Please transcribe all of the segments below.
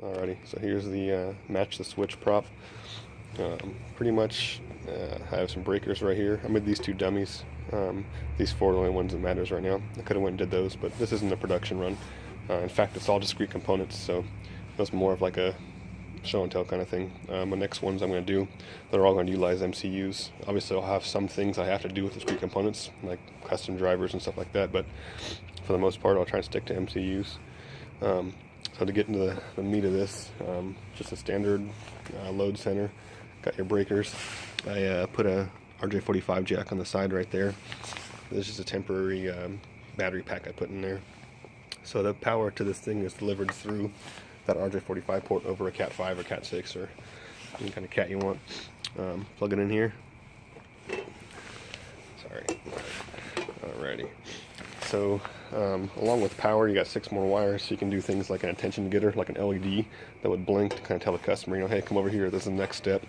Alrighty, so here's the match the switch prop. Pretty much I have some breakers right here. I made these two dummies. These four are the only ones that matters right now. I could have went and did those, but this isn't a production run. In fact, it's all discrete components, so that's more of like a show and tell kind of thing. The next ones I'm going to do, they're all going to utilize MCUs. Obviously, I'll have some things I have to do with discrete components, like custom drivers and stuff like that, but for the most part, I'll try and stick to MCUs. So to get into the meat of this, just a standard load center. Got your breakers. I put a RJ45 jack on the side right there. This is just a temporary battery pack I put in there. So the power to this thing is delivered through that RJ45 port over a Cat 5 or Cat 6 or any kind of cat you want. Plug it in here. Sorry. Alrighty. So along with power, you got 6 more wires, so you can do things like an attention getter, like an LED that would blink to kind of tell the customer, you know, hey, come over here, this is the next step.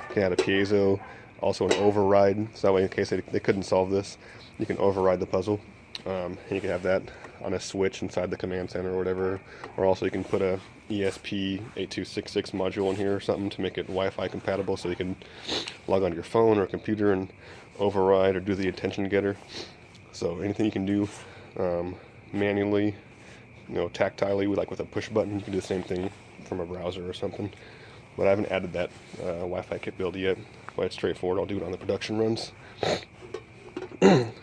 You can add a piezo, also an override, so that way in case they couldn't solve this, you can override the puzzle. And you can have that on a switch inside the command center or whatever, or also you can put a ESP8266 module in here or something to make it Wi-Fi compatible, so you can log onto your phone or computer and override or do the attention getter. So anything you can do manually, you know, tactilely, like with a push button, you can do the same thing from a browser or something. But I haven't added that Wi-Fi capability yet. But it's straightforward. I'll do it on the production runs.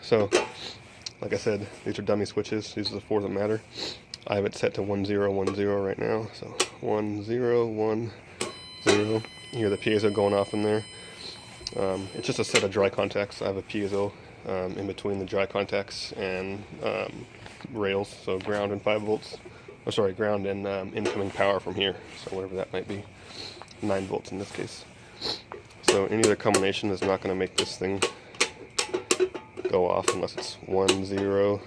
So, like I said, these are dummy switches. These are the 4 that matter. I have it set to 1010 right now. So 1010. You hear the piezo going off in there. It's just a set of dry contacts. I have a piezo in between the dry contacts and rails, so ground and 5 volts. Oh, sorry, ground and incoming power from here. So whatever that might be, 9 volts in this case. So any other combination is not going to make this thing go off unless it's 1010.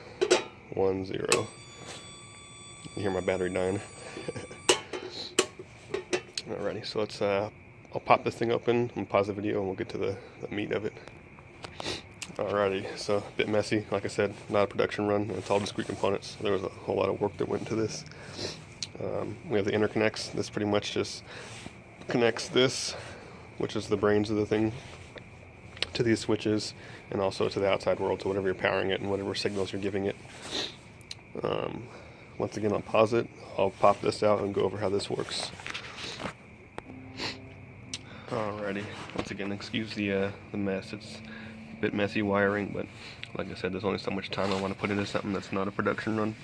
You hear my battery dying. Alrighty, so let's I'll pop this thing open and pause the video and we'll get to the meat of it. Alrighty, so a bit messy, like I said, not a production run, it's all discrete components, so there was a whole lot of work that went into this. We have the interconnects. This pretty much just connects this, which is the brains of the thing, to these switches, and also to the outside world, to whatever you're powering it and whatever signals you're giving it. Once again, I'll pause it, I'll pop this out and go over how this works. Alrighty, once again, excuse the mess. It's a bit messy wiring, but like I said, there's only so much time I want to put into something that's not a production run.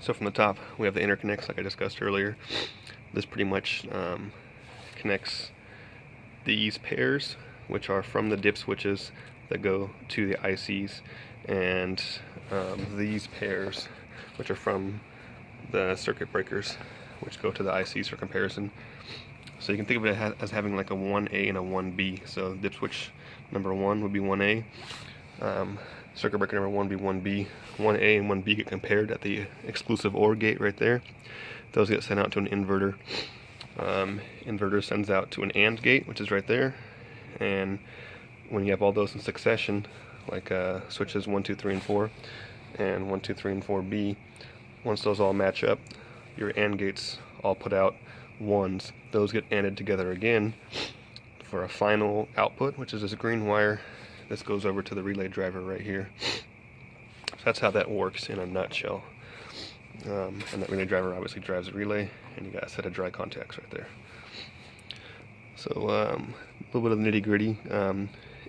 So from the top, we have the interconnects, like I discussed earlier. This pretty much connects these pairs, which are from the dip switches that go to the ICs, and these pairs, which are from the circuit breakers, which go to the ICs for comparison. So you can think of it as having like a 1A and a 1B. So dip switch number 1 would be 1A. Circuit breaker number 1 would be 1B. 1A and 1B get compared at the exclusive OR gate right there. Those get sent out to an inverter. Inverter sends out to an AND gate, which is right there. And when you have all those in succession, like switches 1, 2, 3, and 4, and 1, 2, 3, and 4B, once those all match up, your AND gates all put out 1s. Those get ANDed together again for a final output, which is this green wire. This goes over to the relay driver right here. So that's how that works in a nutshell. And that relay driver obviously drives the relay, and you got a set of dry contacts right there. So a little bit of nitty gritty.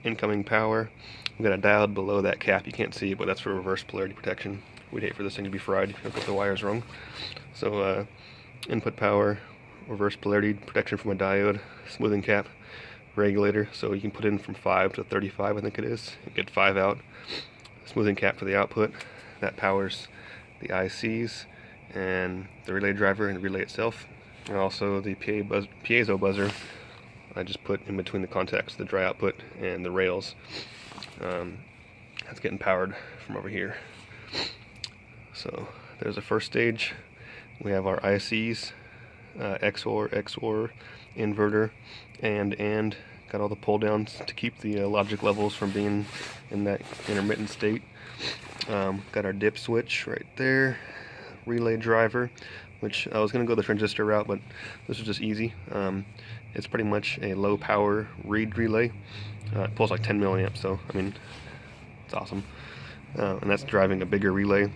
Incoming power. We've got a diode below that cap. You can't see it, but that's for reverse polarity protection. We'd hate for this thing to be fried if the wire's wrong. So input power, reverse polarity protection from a diode, smoothing cap, regulator, so you can put in from 5 to 35, I think it is, and get 5 out. Smoothing cap for the output, that powers the ICs and the relay driver and the relay itself, and also the piezo buzzer I just put in between the contacts, the dry output and the rails. That's getting powered from over here. So there's the first stage. We have our ICs, XOR, XOR, inverter, and got all the pull downs to keep the logic levels from being in that intermittent state. Got our dip switch right there, relay driver. which I was going to go the transistor route, but this was just easy. It's pretty much a low power read relay. It pulls like 10 milliamps, so I mean, it's awesome. And that's driving a bigger relay,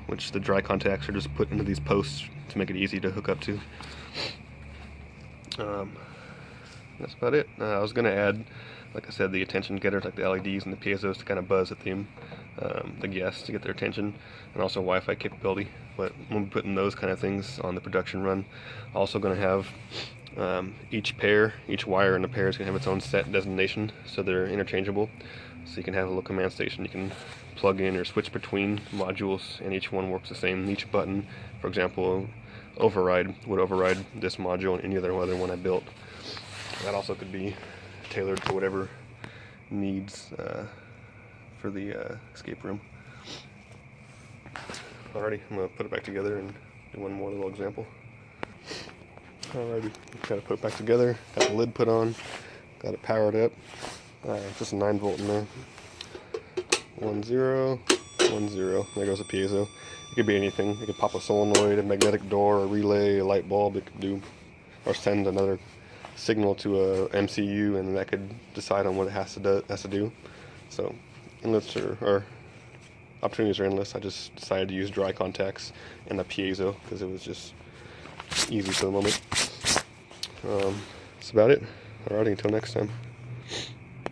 which the dry contacts are just put into these posts to make it easy to hook up to. That's about it. I was going to add, like I said, the attention getters like the LEDs and the piezos to kind of buzz at the guests to get their attention, and also Wi-Fi capability. But we'll be putting those kind of things on the production run. Also going to have each wire in the pair is going to have its own set designation, so they're interchangeable. So you can have a little command station you can plug in or switch between modules, and each one works the same. Each button, for example, would override this module and any other one I built. That also could be tailored to whatever needs for the escape room. Alrighty, I'm going to put it back together and do one more little example. Alrighty, got to put it back together, got the lid put on, got it powered up. Just a 9-volt in there. 1 0 1 0. There goes a piezo. It could be anything. It could pop a solenoid, a magnetic door, a relay, a light bulb. It could do, or send another signal to a MCU, and that could decide on what it has to do. So, opportunities are endless. I just decided to use dry contacts and a piezo because it was just easy for the moment. That's about it. Alrighty, until next time.